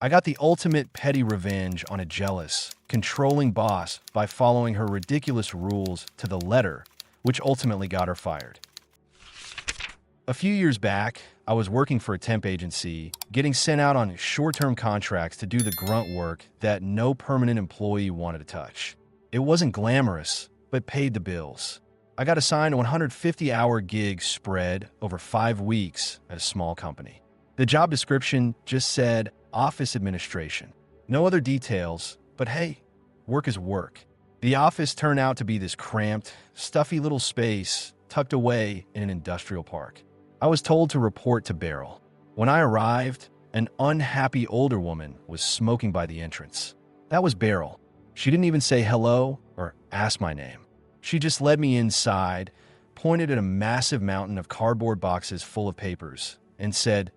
I got the ultimate petty revenge on a jealous, controlling boss by following her ridiculous rules to the letter, which ultimately got her fired. A few years back, I was working for a temp agency, getting sent out on short-term contracts to do the grunt work that no permanent employee wanted to touch. It wasn't glamorous, but paid the bills. I got assigned a 150-hour gig spread over 5 weeks at a small company. The job description just said office administration. No other details, but hey, work is work. The office turned out to be this cramped, stuffy little space tucked away in an industrial park. I was told to report to Beryl. When I arrived, an unhappy older woman was smoking by the entrance. That was Beryl. She didn't even say hello or ask my name. She just led me inside, pointed at a massive mountain of cardboard boxes full of papers, and said,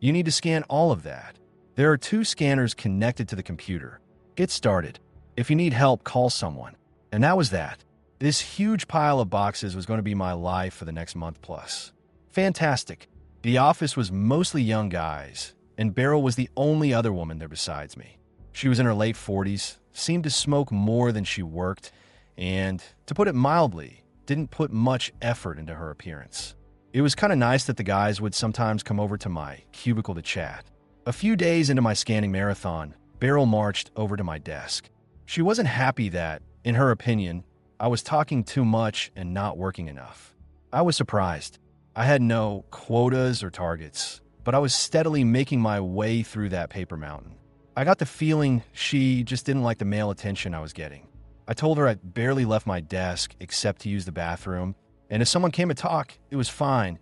"You need to scan all of that. There are 2 scanners connected to the computer. Get started. If you need help, call someone." And that was that. This huge pile of boxes was going to be my life for the next month plus. Fantastic. The office was mostly young guys, and Beryl was the only other woman there besides me. She was in her late 40s, seemed to smoke more than she worked, and, to put it mildly, didn't put much effort into her appearance. It was kind of nice that the guys would sometimes come over to my cubicle to chat. A few days into my scanning marathon, Beryl marched over to my desk. She wasn't happy that, in her opinion, I was talking too much and not working enough. I was surprised. I had no quotas or targets, but I was steadily making my way through that paper mountain. I got the feeling she just didn't like the male attention I was getting. I told her I barely left my desk except to use the bathroom, and if someone came to talk, it was fine.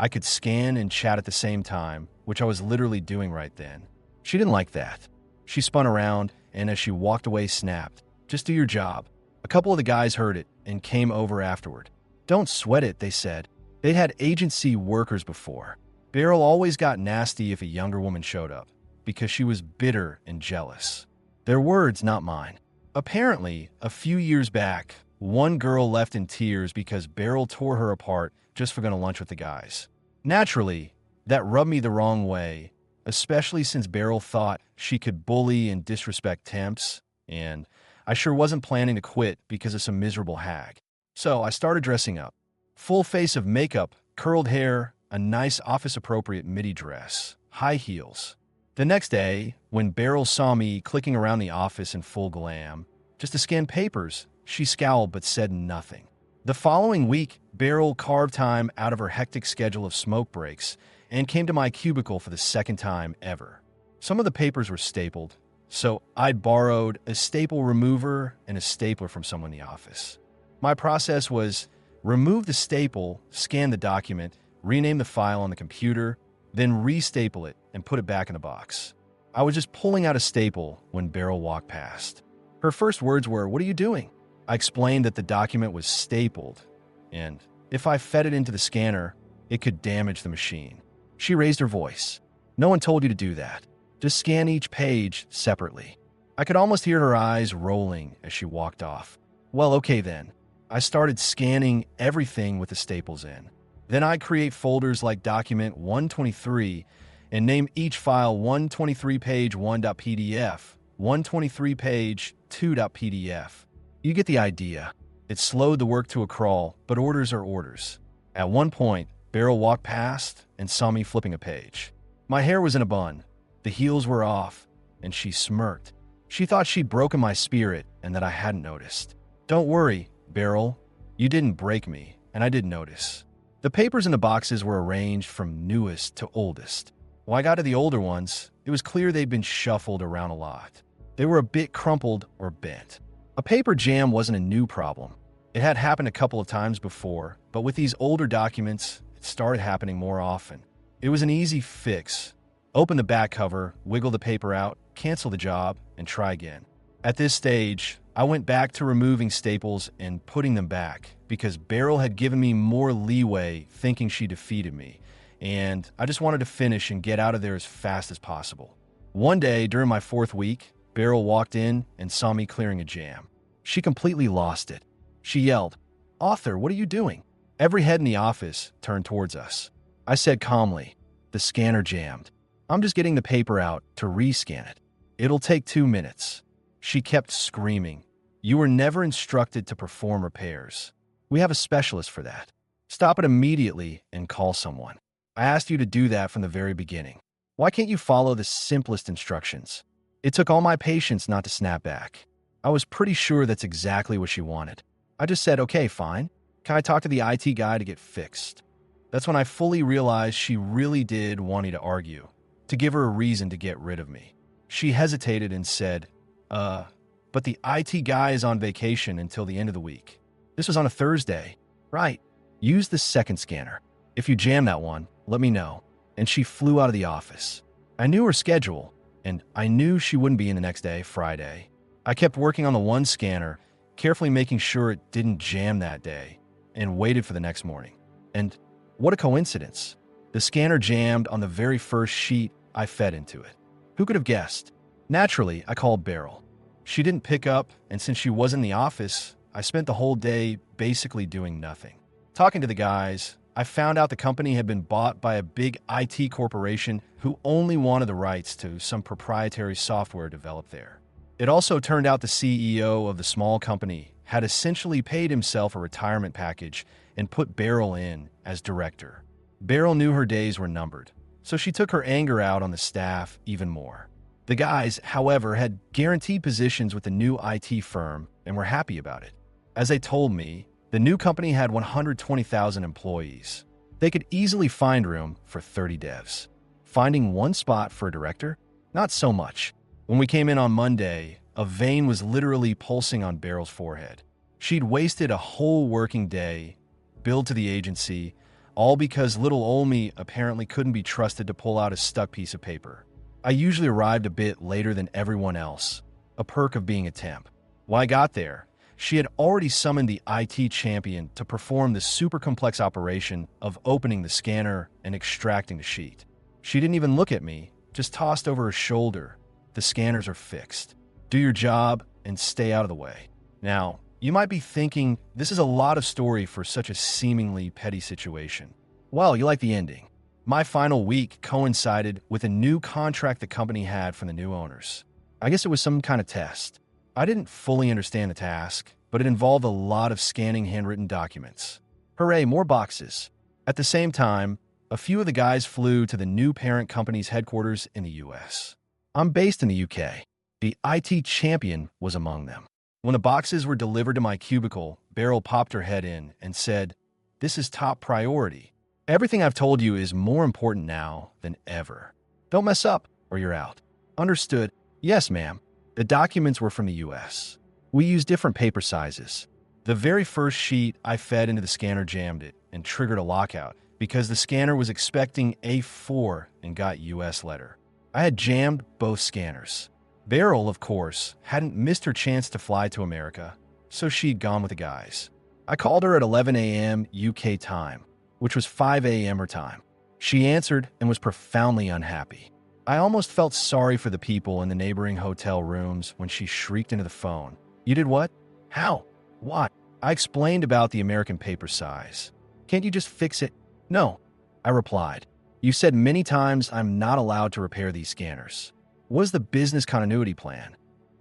I could scan and chat at the same time, which I was literally doing right then. She didn't like that. She spun around, and as she walked away, snapped, "Just do your job." A couple of the guys heard it and came over afterward. "Don't sweat it," they said. They'd had agency workers before. Beryl always got nasty if a younger woman showed up, because she was bitter and jealous. Their words, not mine. Apparently, a few years back, one girl left in tears because Beryl tore her apart just for going to lunch with the guys. Naturally, that rubbed me the wrong way, especially since Beryl thought she could bully and disrespect temps, and I sure wasn't planning to quit because of some miserable hag. So I started dressing up. Full face of makeup, curled hair, a nice office-appropriate midi dress, high heels. The next day, when Beryl saw me clicking around the office in full glam, just to scan papers, she scowled but said nothing. The following week, Beryl carved time out of her hectic schedule of smoke breaks and came to my cubicle for the second time ever. Some of the papers were stapled, so I'd borrowed a staple remover and a stapler from someone in the office. My process was remove the staple, scan the document, rename the file on the computer, then restaple it and put it back in the box. I was just pulling out a staple when Beryl walked past. Her first words were, "What are you doing?" I explained that the document was stapled, and if I fed it into the scanner, it could damage the machine. She raised her voice. "No one told you to do that. Just scan each page separately." I could almost hear her eyes rolling as she walked off. Well, okay then. I started scanning everything with the staples in. Then I'd create folders like document 123 and name each file 123page 1.pdf, 123page 2.pdf. You get the idea. It slowed the work to a crawl, but orders are orders. At one point, Beryl walked past and saw me flipping a page. My hair was in a bun, the heels were off, and she smirked. She thought she'd broken my spirit and that I hadn't noticed. "Don't worry, Beryl, you didn't break me, and I didn't notice." The papers in the boxes were arranged from newest to oldest. When I got to the older ones, it was clear they'd been shuffled around a lot. They were a bit crumpled or bent. A paper jam wasn't a new problem. It had happened a couple of times before, but with these older documents, it started happening more often. It was an easy fix. Open the back cover, wiggle the paper out, cancel the job, and try again. At this stage, I went back to removing staples and putting them back because Beryl had given me more leeway thinking she defeated me, and I just wanted to finish and get out of there as fast as possible. One day during my 4th week, Beryl walked in and saw me clearing a jam. She completely lost it. She yelled, "Arthur, what are you doing?" Every head in the office turned towards us. I said calmly, "The scanner jammed." I'm just getting the paper out to rescan it. It'll take 2 minutes. She kept screaming. You were never instructed to perform repairs. We have a specialist for that. Stop it immediately and call someone. I asked you to do that from the very beginning. Why can't you follow the simplest instructions? It took all my patience not to snap back. I was pretty sure that's exactly what she wanted. I just said, okay, fine. Can I talk to the IT guy to get fixed? That's when I fully realized she really did want me to argue, to give her a reason to get rid of me. She hesitated and said, but the IT guy is on vacation until the end of the week. This was on a Thursday. Right. Use the second scanner. If you jam that one, let me know. And she flew out of the office. I knew her schedule, and I knew she wouldn't be in the next day, Friday. I kept working on the one scanner, carefully making sure it didn't jam that day, and waited for the next morning. And what a coincidence. The scanner jammed on the very first sheet I fed into it. Who could have guessed? Naturally, I called Beryl. She didn't pick up, and since she was in the office, I spent the whole day basically doing nothing. Talking to the guys, I found out the company had been bought by a big IT corporation who only wanted the rights to some proprietary software developed there. It also turned out the CEO of the small company had essentially paid himself a retirement package and put Beryl in as director. Beryl knew her days were numbered, so she took her anger out on the staff even more. The guys, however, had guaranteed positions with the new IT firm and were happy about it. As they told me, the new company had 120,000 employees. They could easily find room for 30 devs. Finding one spot for a director? Not so much. When we came in on Monday, a vein was literally pulsing on Beryl's forehead. She'd wasted a whole working day, billed to the agency, all because little old me apparently couldn't be trusted to pull out a stuck piece of paper. I usually arrived a bit later than everyone else, a perk of being a temp. When I got there, she had already summoned the IT champion to perform the super complex operation of opening the scanner and extracting the sheet. She didn't even look at me, just tossed over her shoulder. The scanners are fixed. Do your job and stay out of the way. Now, you might be thinking this is a lot of story for such a seemingly petty situation. Well, you like the ending. My final week coincided with a new contract the company had from the new owners. I guess it was some kind of test. I didn't fully understand the task, but it involved a lot of scanning handwritten documents. Hooray, more boxes. At the same time, a few of the guys flew to the new parent company's headquarters in the US. I'm based in the UK. The IT champion was among them. When the boxes were delivered to my cubicle, Beryl popped her head in and said, "This is top priority. Everything I've told you is more important now than ever. Don't mess up or you're out." Understood. Yes, ma'am. The documents were from the US. We used different paper sizes. The very first sheet I fed into the scanner jammed it and triggered a lockout because the scanner was expecting A4 and got US letter. I had jammed both scanners. Beryl, of course, hadn't missed her chance to fly to America, so she'd gone with the guys. I called her at 11 a.m. UK time, which was 5 a.m. her time. She answered and was profoundly unhappy. I almost felt sorry for the people in the neighboring hotel rooms when she shrieked into the phone. "You did what? How? Why?" I explained about the American paper size. "Can't you just fix it?" "No," I replied. "You said many times I'm not allowed to repair these scanners. What is the business continuity plan?"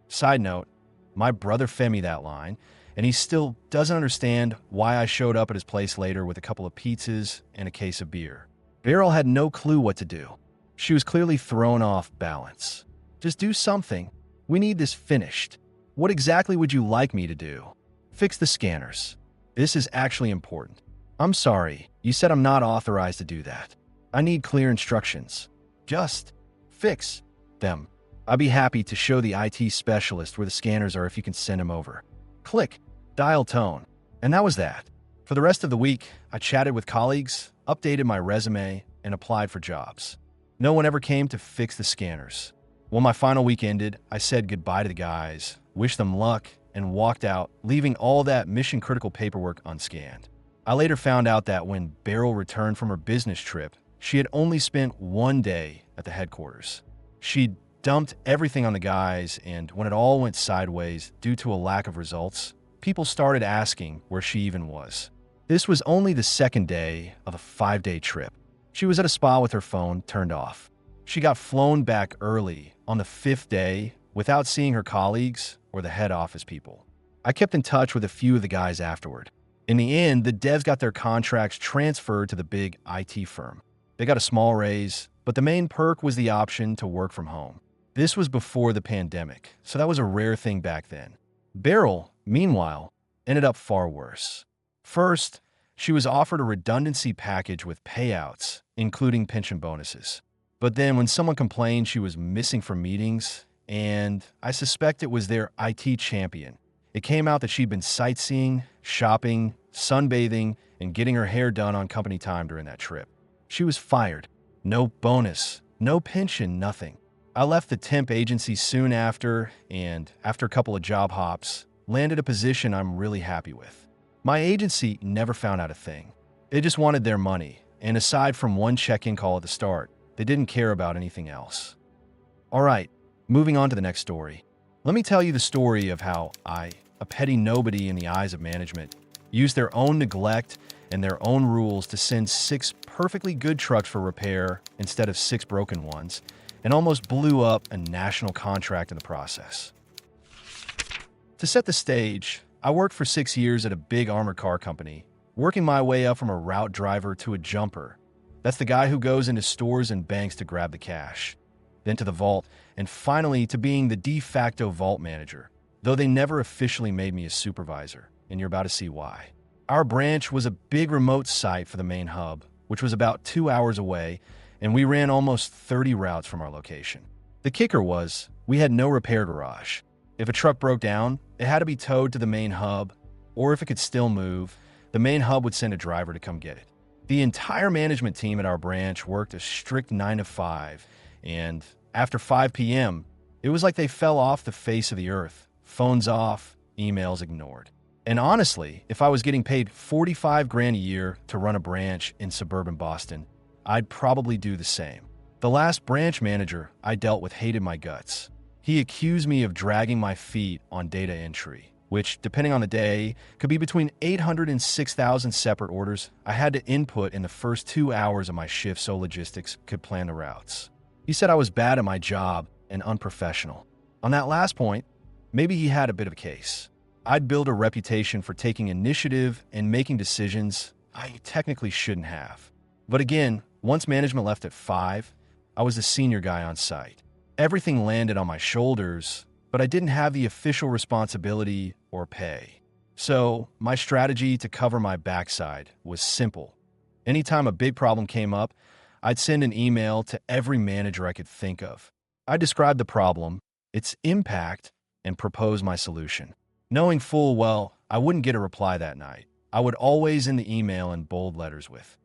Side note, my brother fed me that line, and he still doesn't understand why I showed up at his place later with a couple of pizzas and a case of beer. Beryl had no clue what to do. She was clearly thrown off balance. "Just do something. We need this finished. What exactly would you like me to do?" "Fix the scanners. This is actually important." "I'm sorry. You said I'm not authorized to do that. I need clear instructions. Just fix them. I'd be happy to show the IT specialist where the scanners are if you can send them over." Click. Dial tone. And that was that. For the rest of the week, I chatted with colleagues, updated my resume, and applied for jobs. No one ever came to fix the scanners. When my final week ended, I said goodbye to the guys, wished them luck, and walked out, leaving all that mission-critical paperwork unscanned. I later found out that when Beryl returned from her business trip, she had only spent 1 day at the headquarters. She'd dumped everything on the guys, and when it all went sideways due to a lack of results, people started asking where she even was. This was only the second day of a 5-day trip. She was at a spa with her phone turned off. She got flown back early on the 5th day without seeing her colleagues or the head office people. I kept in touch with a few of the guys afterward. In the end, the devs got their contracts transferred to the big IT firm. They got a small raise, but the main perk was the option to work from home. This was before the pandemic, so that was a rare thing back then. Beryl, meanwhile, ended up far worse. First, she was offered a redundancy package with payouts, including pension bonuses. But then when someone complained she was missing from meetings, and I suspect it was their IT champion, it came out that she'd been sightseeing, shopping, sunbathing, and getting her hair done on company time during that trip. She was fired. No bonus, no pension, nothing. I left the temp agency soon after, and after a couple of job hops, landed a position I'm really happy with. My agency never found out a thing. They just wanted their money, and aside from one check-in call at the start, they didn't care about anything else. All right, moving on to the next story. Let me tell you the story of how I, a petty nobody in the eyes of management, used their own neglect and their own rules to send 6 perfectly good trucks for repair instead of 6 broken ones, and almost blew up a national contract in the process. To set the stage, I worked for 6 years at a big armored car company, working my way up from a route driver to a jumper. That's the guy who goes into stores and banks to grab the cash, then to the vault, and finally to being the de facto vault manager, though they never officially made me a supervisor, and you're about to see why. Our branch was a big remote site for the main hub, which was about 2 hours away, and we ran almost 30 routes from our location. The kicker was, we had no repair garage. If a truck broke down, it had to be towed to the main hub, or if it could still move, the main hub would send a driver to come get it. The entire management team at our branch worked a strict 9 to 5, and after 5 p.m., it was like they fell off the face of the earth, phones off, emails ignored. And honestly, if I was getting paid $45,000 a year to run a branch in suburban Boston, I'd probably do the same. The last branch manager I dealt with hated my guts. He accused me of dragging my feet on data entry, which, depending on the day, could be between 800 and 6,000 separate orders I had to input in the first 2 hours of my shift so logistics could plan the routes. He said I was bad at my job and unprofessional. On that last point, maybe he had a bit of a case. I'd built a reputation for taking initiative and making decisions I technically shouldn't have. But again, once management left at 5, I was the senior guy on site. Everything landed on my shoulders, but I didn't have the official responsibility or pay. So my strategy to cover my backside was simple. Anytime a big problem came up, I'd send an email to every manager I could think of. I'd describe the problem, its impact, and propose my solution. Knowing full well I wouldn't get a reply that night, I would always end the email in bold letters with,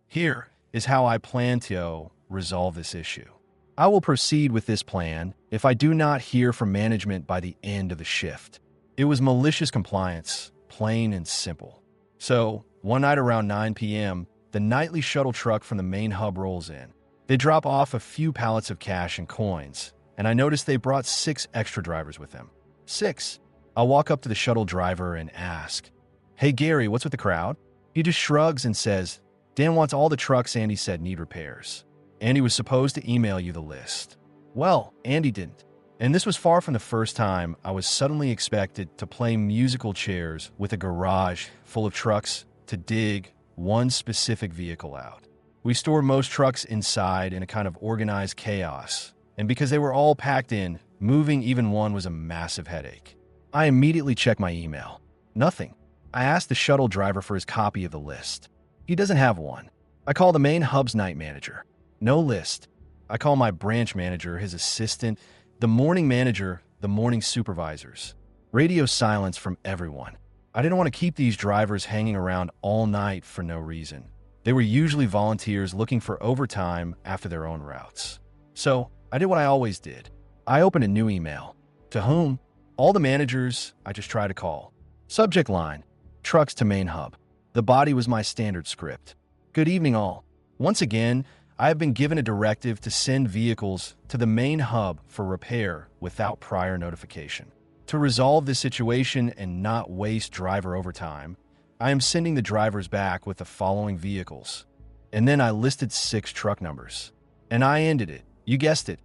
"Here is how I plan to resolve this issue. I will proceed with this plan if I do not hear from management by the end of the shift." It was malicious compliance, plain and simple. So, one night around 9 p.m., the nightly shuttle truck from the main hub rolls in. They drop off a few pallets of cash and coins, and I noticed they brought 6 extra drivers with them. 6. I'll walk up to the shuttle driver and ask, "Hey Gary, what's with the crowd?" He just shrugs and says, "Dan wants all the trucks Andy said need repairs. Andy was supposed to email you the list." Well, Andy didn't. And this was far from the first time I was suddenly expected to play musical chairs with a garage full of trucks to dig one specific vehicle out. We store most trucks inside in a kind of organized chaos, and because they were all packed in, moving even one was a massive headache. I immediately checked my email. Nothing. I asked the shuttle driver for his copy of the list. He doesn't have one. I call the main hub's night manager. No list. I call my branch manager, his assistant, the morning manager, the morning supervisors. Radio silence from everyone. I didn't want to keep these drivers hanging around all night for no reason. They were usually volunteers looking for overtime after their own routes. So I did what I always did. I opened a new email. To whom? All the managers I just tried to call. Subject line, trucks to main hub. The body was my standard script. Good evening all. Once again, I have been given a directive to send vehicles to the main hub for repair without prior notification. To resolve this situation and not waste driver overtime, I am sending the drivers back with the following vehicles. And then I listed 6 truck numbers. And I ended it You guessed it.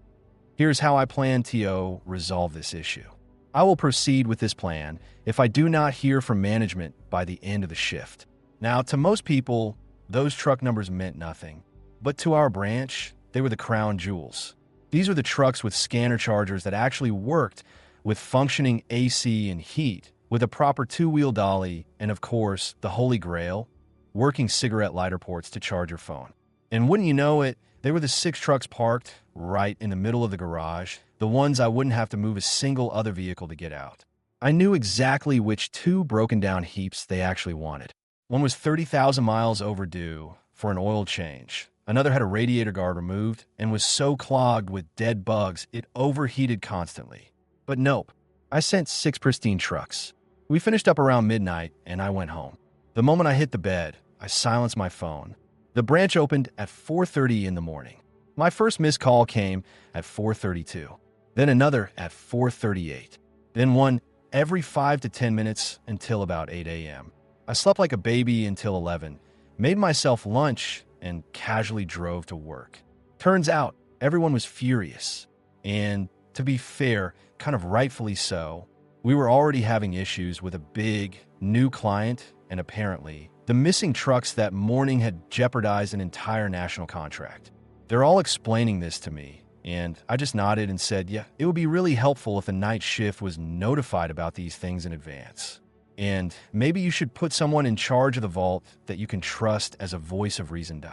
Here's how I plan to resolve this issue. I will proceed with this plan if I do not hear from management by the end of the shift. Now, to most people, those truck numbers meant nothing. But to our branch, they were the crown jewels. These were the trucks with scanner chargers that actually worked with functioning AC and heat, with a proper two-wheel dolly, and of course, the holy grail, working cigarette lighter ports to charge your phone. And wouldn't you know it, they were the 6 trucks parked right in the middle of the garage, the ones I wouldn't have to move a single other vehicle to get out. I knew exactly which 2 broken-down heaps they actually wanted. One was 30,000 miles overdue for an oil change. Another had a radiator guard removed and was so clogged with dead bugs it overheated constantly. But nope, I sent 6 pristine trucks. We finished up around midnight and I went home. The moment I hit the bed, I silenced my phone. The branch opened at 4:30 in the morning. My first missed call came at 4:32, then another at 4:38, then one every 5 to 10 minutes until about 8 a.m. I slept like a baby until 11, made myself lunch, and casually drove to work. Turns out, everyone was furious. And to be fair, kind of rightfully so. We were already having issues with a big, new client, and apparently, the missing trucks that morning had jeopardized an entire national contract. They're all explaining this to me, and I just nodded and said, yeah, it would be really helpful if the night shift was notified about these things in advance. And maybe you should put someone in charge of the vault that you can trust as a voice of reason.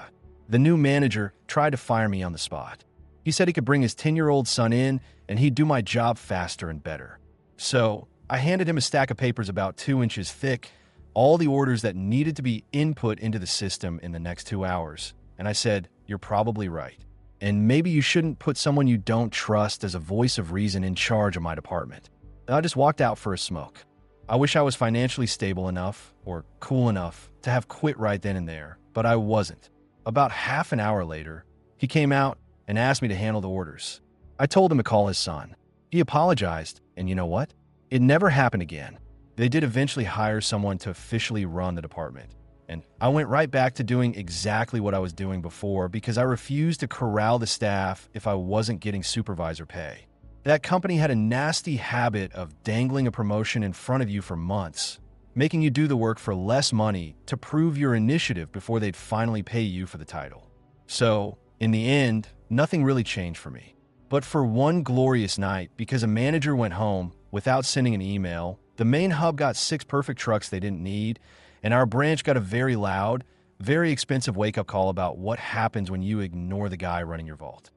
The new manager tried to fire me on the spot. He said he could bring his 10-year-old son in and he'd do my job faster and better. So I handed him a stack of papers about 2 inches thick, all the orders that needed to be input into the system in the next 2 hours. And I said, you're probably right. And maybe you shouldn't put someone you don't trust as a voice of reason in charge of my department. And I just walked out for a smoke. I wish I was financially stable enough or cool enough to have quit right then and there, but I wasn't. About half an hour later, he came out and asked me to handle the orders. I told him to call his son. He apologized, and you know what? It never happened again. They did eventually hire someone to officially run the department, and I went right back to doing exactly what I was doing before because I refused to corral the staff if I wasn't getting supervisor pay. That company had a nasty habit of dangling a promotion in front of you for months, making you do the work for less money to prove your initiative before they'd finally pay you for the title. So, in the end, nothing really changed for me. But for one glorious night, because a manager went home without sending an email, the main hub got 6 perfect trucks they didn't need, and our branch got a very loud, very expensive wake-up call about what happens when you ignore the guy running your vault.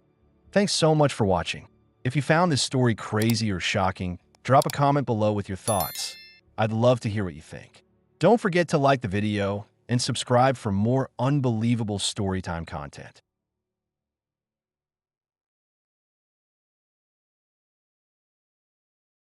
Thanks so much for watching. If you found this story crazy or shocking, drop a comment below with your thoughts. I'd love to hear what you think. Don't forget to like the video and subscribe for more unbelievable storytime content.